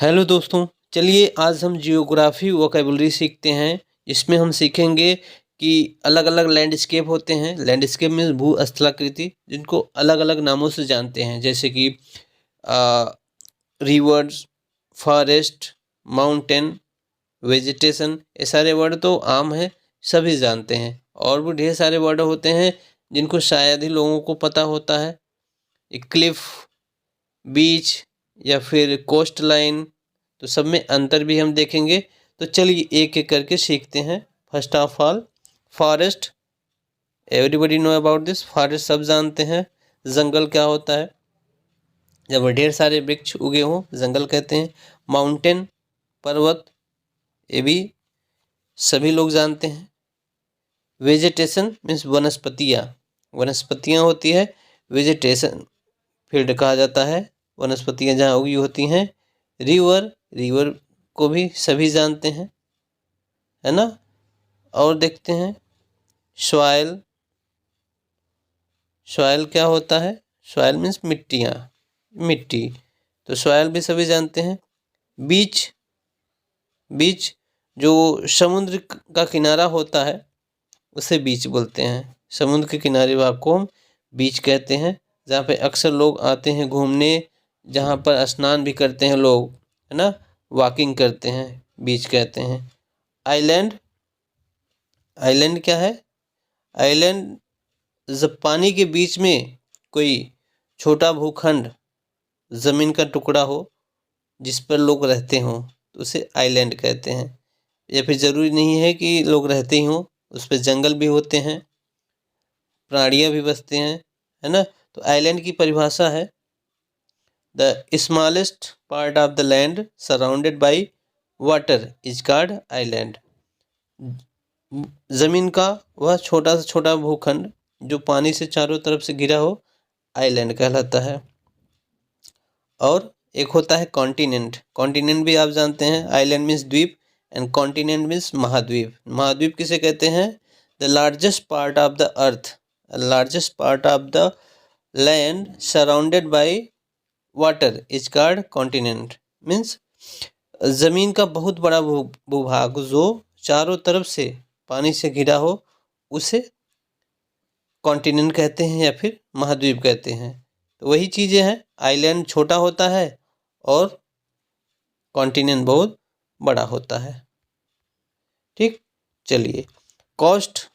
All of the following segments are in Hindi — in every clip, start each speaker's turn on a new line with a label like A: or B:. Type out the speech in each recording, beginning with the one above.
A: हेलो दोस्तों, चलिए आज हम जियोग्राफी वोकेबलरी सीखते हैं। इसमें हम सीखेंगे कि अलग अलग लैंडस्केप होते हैं। लैंडस्केप में भू स्थलाकृति जिनको अलग अलग नामों से जानते हैं, जैसे कि रिवर्स, फॉरेस्ट, माउंटेन, वेजिटेशन। ये सारे वर्ड तो आम हैं, सभी जानते हैं। और भी ढेर सारे वर्ड होते हैं जिनको शायद ही लोगों को पता होता है। क्लिफ, बीच या फिर कोस्ट लाइन, तो सब में अंतर भी हम देखेंगे। तो चलिए एक एक करके सीखते हैं। First of all, forest, everybody know about this. Forest सब जानते हैं। जंगल क्या होता है? जब ढेर सारे वृक्ष उगे हों, जंगल कहते हैं। माउंटेन, पर्वत, ये भी सभी लोग जानते हैं। वेजिटेशन मीन्स वनस्पतियाँ, वनस्पतियाँ होती है, वेजिटेशन फील्ड कहा जाता है, वनस्पतियाँ जहाँ उगी होती हैं। रिवर, रिवर को भी सभी जानते हैं, है ना। और देखते हैं सॉइल, सॉइल क्या होता है? सॉइल मीन्स मिट्टियाँ, मिट्टी, तो सॉइल भी सभी जानते हैं। बीच, बीच जो समुद्र का किनारा होता है उसे बीच बोलते हैं। समुद्र के किनारे भाग को हम बीच कहते हैं, जहाँ पे अक्सर लोग आते हैं घूमने, जहाँ पर स्नान भी करते हैं लोग, है ना, वॉकिंग करते हैं, बीच कहते हैं। आइलैंड, आइलैंड क्या है? आइलैंड जब पानी के बीच में कोई छोटा भूखंड, ज़मीन का टुकड़ा हो जिस पर लोग रहते हों, तो उसे आइलैंड कहते हैं। या फिर ज़रूरी नहीं है कि लोग रहते ही हों, उस पर जंगल भी होते हैं, प्राणियाँ भी बसते हैं, है ना। तो आइलैंड की परिभाषा है the smallest part of the land surrounded by water is called island. ज़मीन का वह छोटा से छोटा भूखंड जो पानी से चारों तरफ से घिरा हो, आइलैंड कहलाता है। और एक होता है कॉन्टिनेंट, कॉन्टिनेंट भी आप जानते हैं। आइलैंड मीन्स द्वीप एंड कॉन्टिनेंट मीन्स महाद्वीप। महाद्वीप किसे कहते हैं? The largest part of the earth, largest part of the land surrounded by water is called continent. Means ज़मीन का बहुत बड़ा भूभाग जो चारों तरफ से पानी से घिरा हो, उसे कॉन्टिनेंट कहते हैं या फिर महाद्वीप कहते हैं। तो वही चीज़ें हैं, आइलैंड छोटा होता है और कॉन्टिनेंट बहुत बड़ा होता है। ठीक, चलिए। कोस्ट,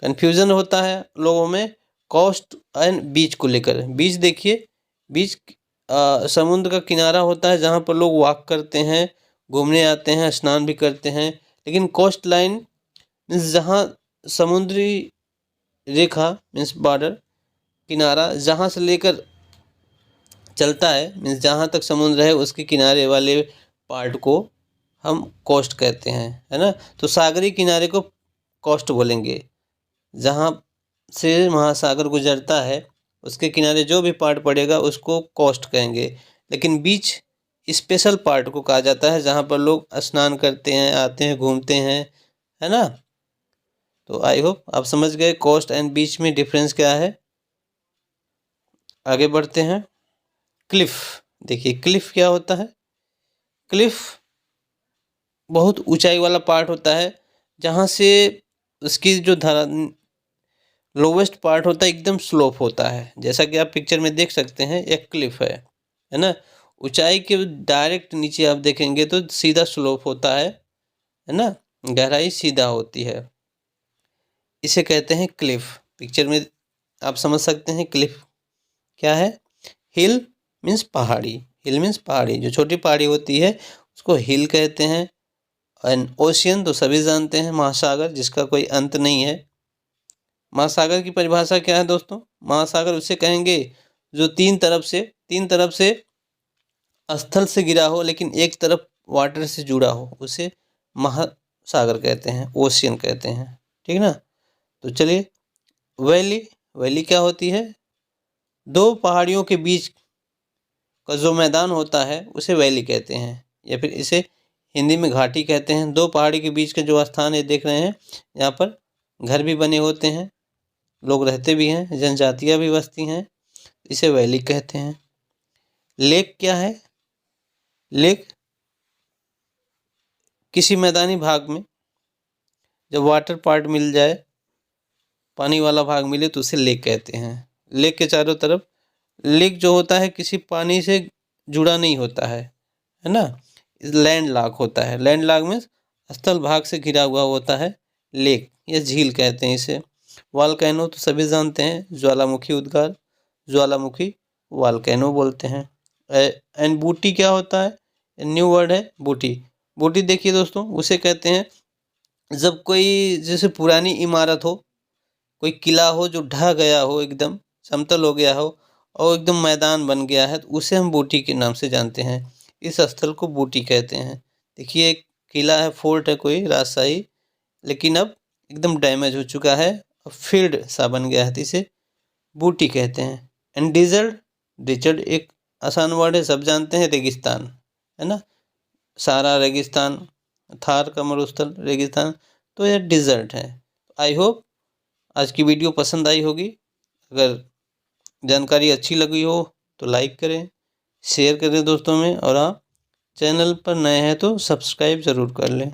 A: कन्फ्यूज़न होता है लोगों में कोस्ट एंड बीच को लेकर। बीच देखिए, बीच समुद्र का किनारा होता है जहाँ पर लोग वॉक करते हैं, घूमने आते हैं, स्नान भी करते हैं। लेकिन कोस्ट लाइन मीन्स जहाँ समुद्री रेखा मीन्स बॉर्डर, किनारा जहाँ से लेकर चलता है, मीन्स जहाँ तक समुद्र है उसके किनारे वाले पार्ट को हम कोस्ट कहते हैं, है ना। तो सागरी किनारे को कोस्ट बोलेंगे। जहाँ से महासागर गुजरता है उसके किनारे जो भी पार्ट पड़ेगा उसको कोस्ट कहेंगे। लेकिन बीच स्पेशल पार्ट को कहा जाता है जहाँ पर लोग स्नान करते हैं, आते हैं, घूमते हैं, है ना। तो आई होप आप समझ गए कोस्ट एंड बीच में डिफरेंस क्या है। आगे बढ़ते हैं। क्लिफ, देखिए क्लिफ क्या होता है? क्लिफ बहुत ऊंचाई वाला पार्ट होता है जहाँ से उसकी जो धरा लोवेस्ट पार्ट होता है एकदम स्लोप होता है, जैसा कि आप पिक्चर में देख सकते हैं, एक क्लिफ है ना। ऊंचाई के डायरेक्ट नीचे आप देखेंगे तो सीधा स्लोप होता है ना, गहराई सीधा होती है, इसे कहते हैं क्लिफ। पिक्चर में आप समझ सकते हैं क्लिफ क्या है। हिल मीन्स पहाड़ी, हिल मीन्स पहाड़ी, जो छोटी पहाड़ी होती है उसको हिल कहते हैं। एंड ओशियन तो सभी जानते हैं, महासागर जिसका कोई अंत नहीं है। महासागर की परिभाषा क्या है दोस्तों? महासागर उसे कहेंगे जो तीन तरफ से स्थल से गिरा हो लेकिन एक तरफ वाटर से जुड़ा हो, उसे महासागर कहते हैं, ओशियन कहते हैं। ठीक ना। तो चलिए, वैली, वैली क्या होती है? दो पहाड़ियों के बीच का जो मैदान होता है उसे वैली कहते हैं, या फिर इसे हिंदी में घाटी कहते हैं। दो पहाड़ी के बीच का जो स्थान है देख रहे हैं, यहाँ पर घर भी बने होते हैं, लोग रहते भी हैं, जनजातियाँ भी बसती हैं, इसे वैली कहते हैं। लेक क्या है? लेक किसी मैदानी भाग में जब वाटर पार्ट मिल जाए, पानी वाला भाग मिले तो उसे लेक कहते हैं। लेक के चारों तरफ, लेक जो होता है किसी पानी से जुड़ा नहीं होता है ना, लैंड लॉक होता है। लैंड लॉक में स्थल भाग से घिरा हुआ होता है लेक या झील कहते हैं इसे। वॉल्केनो तो सभी जानते हैं, ज्वालामुखी उद्गार, ज्वालामुखी वॉल्केनो बोलते हैं। एंड बूटी क्या होता है, न्यू वर्ड है बूटी। बूटी देखिए दोस्तों, उसे कहते हैं जब कोई जैसे पुरानी इमारत हो, कोई किला हो जो ढह गया हो, एकदम समतल हो गया हो और एकदम मैदान बन गया है, तो उसे हम बूटी के नाम से जानते हैं। इस स्थल को बूटी कहते हैं। देखिए एक किला है, फोर्ट है कोई राजशाही, लेकिन अब एकदम डैमेज हो चुका है, फील्ड सा बन गया है, तो इसे बूटी कहते हैं। एंड डिजर्ट, डिजर्ट एक आसान वर्ड है, सब जानते हैं, रेगिस्तान है ना, सारा रेगिस्तान, थार का मरुस्थल रेगिस्तान, तो यह डिजर्ट है। आई होप आज की वीडियो पसंद आई होगी। अगर जानकारी अच्छी लगी हो तो लाइक करें, शेयर करें दोस्तों में, और आप चैनल पर नए हैं तो सब्सक्राइब ज़रूर कर लें।